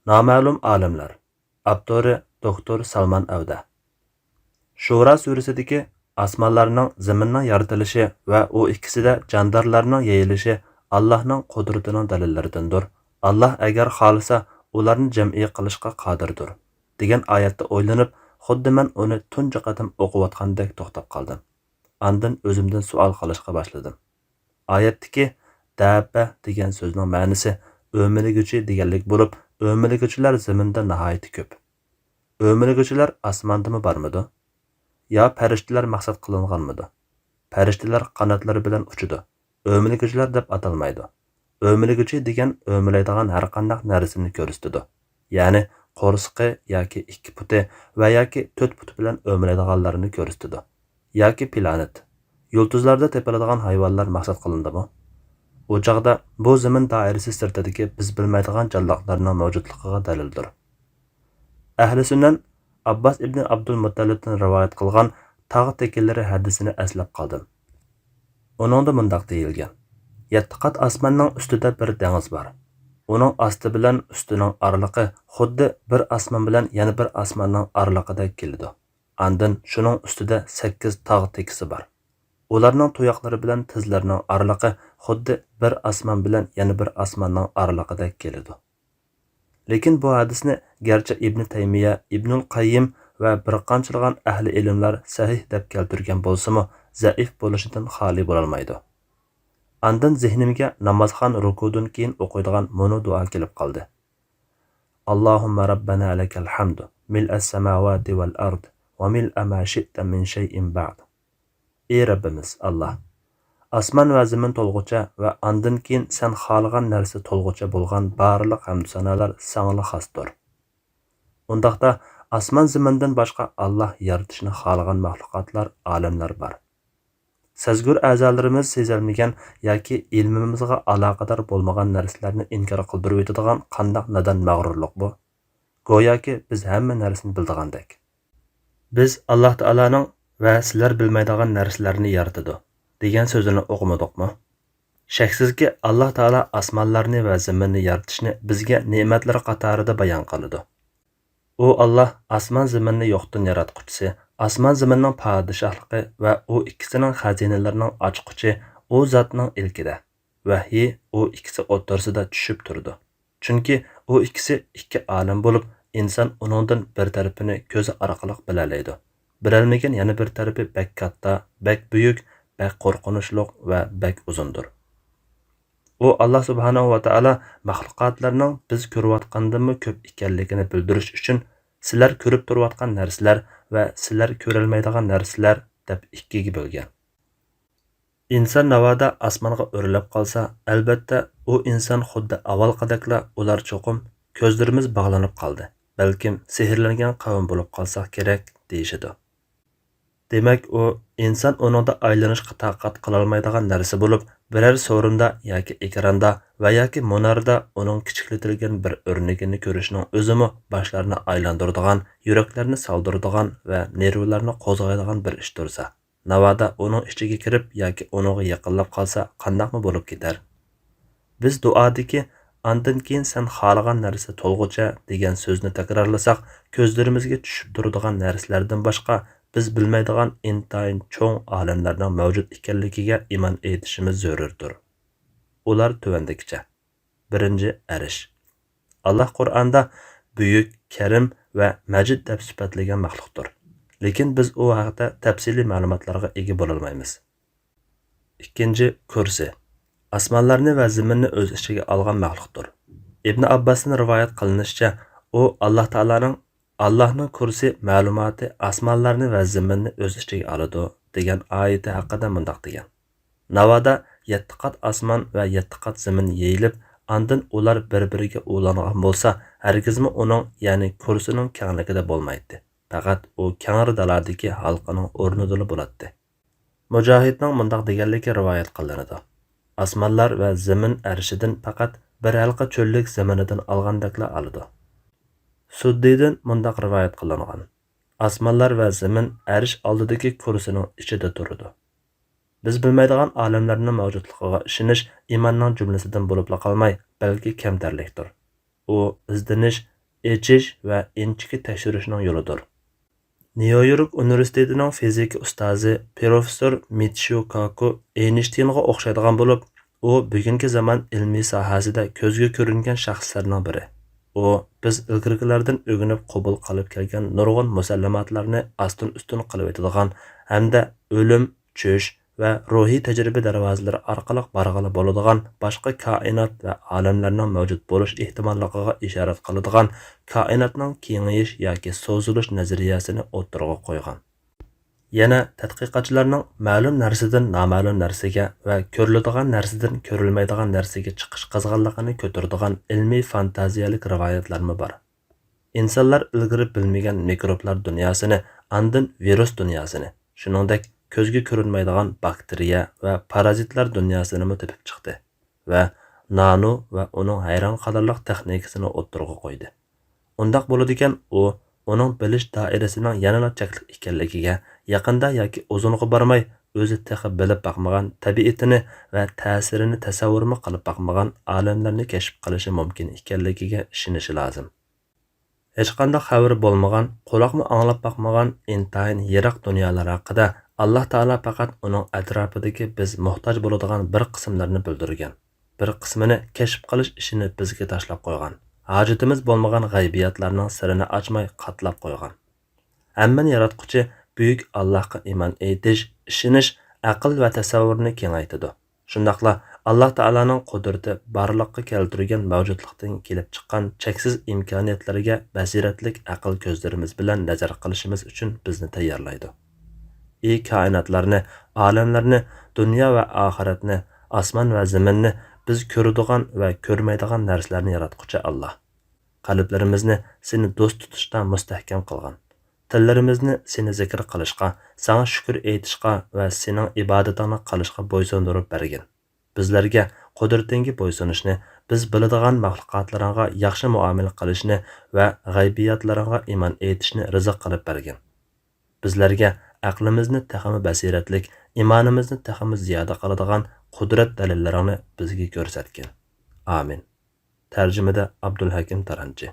Nama'lum alimlar. Avtori Doktor Salman Avda. Shura surasidagi osmonlarning, zaminning yaratilishi va u ikkisida jandarlarning yeyilishi Allohning qudratining dalillaridandir. Alloh agar xohlasa, ularni jam'iy qilishga qodirdir. degan oyatda o'ylanib, xuddi men uni tunji qadam o'qiyotgandek to'xtab qoldim. Andin o'zimdan savol qilishga boshladim. Oyatdagi dabba degan so'zning ma'nosi o'miliguvchi deganlik bo'lib, o'miliguvchilar zaminda nihoyat ko'p. O'miliguvchilar osmondami bormidi? Yo farishtalar maqsad qilinganmidi? Farishtalar qanotlari bilan uchidi. O'miliguvchilar deb atalmaydi. O'miliguvchi degan o'milaydigan har qanday narsani ko'rsatadi. Ya'ni qo'rsqi yoki 2 puti va yoki 4 puti bilan o'milaydiganlarni ko'rsatadi. Yoki planet. Yulduzlarda tepiladigan hayvonlar maqsad qilindimi? U chaqda bu zamin doirasi sirtidagi biz bilmaydigan jonliqlarning mavjudligiga dalildir. Ahli sunnan Abbas ibn Abdul Muttallibdan rivoyat qilgan tog' tekillari hadisini eslab qoldim. Uningda mundaq deyilgan: 7 qat osmonning ustida bir dengiz bor. Uning osti bilan ustining oraliqi xuddi bir osmon bilan yana bir osmonning oralig'idek keladi. Andin shuning ustida 8 tog' tekisi bor. Ularning tuyoqlari bilan tizlarining oralig'i xuddi bir osmon bilan yana bir osmonning oralig'idek keladi. Lekin bu hadisni garchi Ibn Taymiya, Ibnul Qayyim va bir qanchalar ahli ilmlar sahih deb keltirgan bo'lsa-mu, zaif bo'lishidan xoli bo'la olmaydi. Andin zihnimga namozxon rukudan keyin o'qiydigan mono duo kelib qoldi. Allohumma rabbana lakal hamdu mil'as samawati wal ard va mil'a ma shi'ta min shay'in ba'd. Ey Rabbimiz Allah, osmon va zamin to'lg'ucha va andin keyin sen xohlagan narsa to'lg'ucha bo'lgan barliq hamd sanolar sanga xosdir. Undaqda osmon zamindan boshqa Alloh yaratishni xohlagan maxluqotlar, olamlar bor. Sezgur a'zolarimiz sezilmagan yoki ilmimizga aloqador bo'lmagan narsalarni inkor qildirib o'tadigan qandoq nadan mag'rurlik bu? Go'yoki biz hamma narsani bildigandek. Biz Alloh taolaning va sizlar bilmaydigan narsalarni yaratadi degan so'zini o'qimadikmi? Shaksizki Alloh taolo osmonlarni va zaminni yaratishni bizga ne'matlar qatorida bayon qiladi. U Alloh osmon zaminni yo'qdan yaratquchisi, osmon zaminning podshohligi va u ikkisining xazinalarining ochquchi u zotning ilkida. Vahiy u ikkisi o'rtasida tushib turdi. Chunki u ikkisi ikki olam bo'lib, inson uningdan bir tarafini ko'zi orqali bilalaydi. Bilolmagan yana bir tarafi bak katta, bak buyuk, bak qo'rqinchli va bak uzundir. U Alloh subhanahu va taolo maxluqotlarning biz ko'rayotgandan ko'p ekanligini bildirish uchun sizlar ko'rib turayotgan narsalar va sizlar ko'rolmaydigan narsalar deb ikkiga bo'lgan. Inson navoda osmonga o'rilib qolsa, albatta u inson xuddi avvalgidekla ular cho'qim ko'zlarimiz bog'lanib qoldi. Balkim sehrlangan qavm bo'lib qolsak kerak deyishidi. Demak, u inson uningda aylanishga taqat qila olmaydigan narsa bo'lib, biror so'rinda yoki ekranda va yoki monarda uning kichiklatilgan bir o'rnagini ko'rishning o'zimi boshlarni aylantiradigan, yuraklarni soldiradigan va nervlarni qo'zg'aydigan bir ish tursa, navoda uning ichiga kirib yoki uningga yaqinlab qolsa, qandaqmi bo'lib ketar? Biz duodagi andin keyin sen xohlagan narsa to'lg'ucha degan so'zni takrorlasak, ko'zlarimizga tushib turadigan narsalardan boshqa biz bilmaydigan intayin cho'ng olamlarning mavjud ekanligiga iymon etishimiz zarurdir. Ular tuvandagicha. 1. Arish. Alloh Qur'onda buyuk, karim va majid deb sifatlagan maxluqdir. Lekin biz u haqida tafsiliy ma'lumotlarga ega bo'la olmaymiz. 2. Kursi. Osmonlarni va zaminni o'z ichiga olgan maxluqdir. Ibn Abbosdan rivoyat qilinishicha, u Allohning kursi ma'lumoti osmonlarni va zaminni o'z ichiga oladi degan oyati haqida mundaq degan. Navoda 7 qat osmon va 7 qat zamin yeyilib, andin ular bir-biriga ulangan bo'lsa, hargizmi uning, ya'ni kursining kengligida bo'lmaydi. Faqat u kengri daladagi halqining o'rnida bo'ladi. Mujohidning mundaq deganligi rivoyat qilinadi. Osmonlar va zamin arshidan faqat bir halqa cho'llik zaminidan olgandekla oladi. Suddiydan mundaq rivoyat qilingan. Osmonlar va zamin arsh oldidagi kursining ichida turadi. Biz bilmaydigan olamlarning mavjudligiga ishonish iymonning jumlasidan bo'lib qolmay, balki kamtarlikdir. U izdanish echish va inchiki tekshirishning yo'lidir. Nyu-York universitetining fizika ustozi professor Michio Kaku Eynshteynga o'xshaydigan bo'lib, u bugungi zamon ilmiy sohasida ko'zga ko'ringan shaxslarning biri. U biz ilgirgilardan o'rganib qabul qilib kelgan nurg'un musallamatlarni astin-ustun qilib o'tadigan hamda o'lim, cho'sh va ruhiy tajriba darvozalari orqali borg'ili bo'ladigan boshqa koinot va olamlarning mavjud bo'lish ehtimolligiga ishorat qiladigan koinotning kengayish yoki so'zilish nazariyasini o'ttirg'a qo'ygan. Yana tadqiqotchilarning ma'lum narsadan noma'lum narsaga va ko'riladigan narsadan ko'rilmaydigan narsaga chiqish qizg'inligini ko'taradigan ilmiy fantaziyalik rivoyatlarmi bor. Insonlar ilgari bilmagan mikroblar dunyosini, andin virus dunyosini, shuningdek ko'zga ko'rinmaydigan bakteriya va parazitlar dunyosini topib chiqdi va nano va uning hayron qolarliq texnikasini o'ttirg'a qo'ydi. Undaq bo'ladigan uning bilish doirasining yanada chekli ekanligiga, yaqinda yoki uzunga bormay o'zi texi bilib boqmagan tabiatini va ta'sirini tasavvurmi qilib boqmagan olamlarni kashf qilishi mumkin ekanligiga ishonishi lozim. Hech qanday xabar bo'lmagan, quloqmi anglab boqmagan intayin yiroq dunyolar haqida Alloh taolo faqat uning atrofidagi biz muhtoj bo'ladigan bir qismlarni bildirgan. Bir qismini kashf qilish ishini bizga tashlab qo'ygan. Hojatimiz bo'lmagan g'aybiyatlarning sirini ochmay qatlab qo'ygan. Hammani yaratquchi buyuk Allohga iymon etish, ishonish, aql va tasavvurni kengaytirdi. Shundaqla Alloh taolaning qudrati barliqqa keltirgan mavjudlikdan kelib chiqqan cheksiz imkoniyatlarga basiratlik aql ko'zlarimiz bilan nazar qilishimiz uchun bizni tayyorlaydi. Koinotlarni, olamlarni, dunyo va oxiratni, osmon va zaminni, biz ko'radigan va ko'rmaydigan narsalarni yaratquchi Alloh. Qalblarimizni seni do'st tutishda mustahkam qilgan. Tillarimizni seni zikr qilishga, sana shukr aytishga va sening ibodatingni qilishga bo'ysundirib bergin. Bizlarga qudratingga bo'ysunishni, biz biladigan maxluqotlarga yaxshi muomala qilishni va g'aybiyatlarga iymon etishni rizq qilib bergin. Bizlarga aqlimizni texmi basiratlik, iymonimizni texmi ziyoda qiladigan qudrat dalillarini bizga ko'rsatgin. Amin. Tarjimada Abdulhakim Taranchi.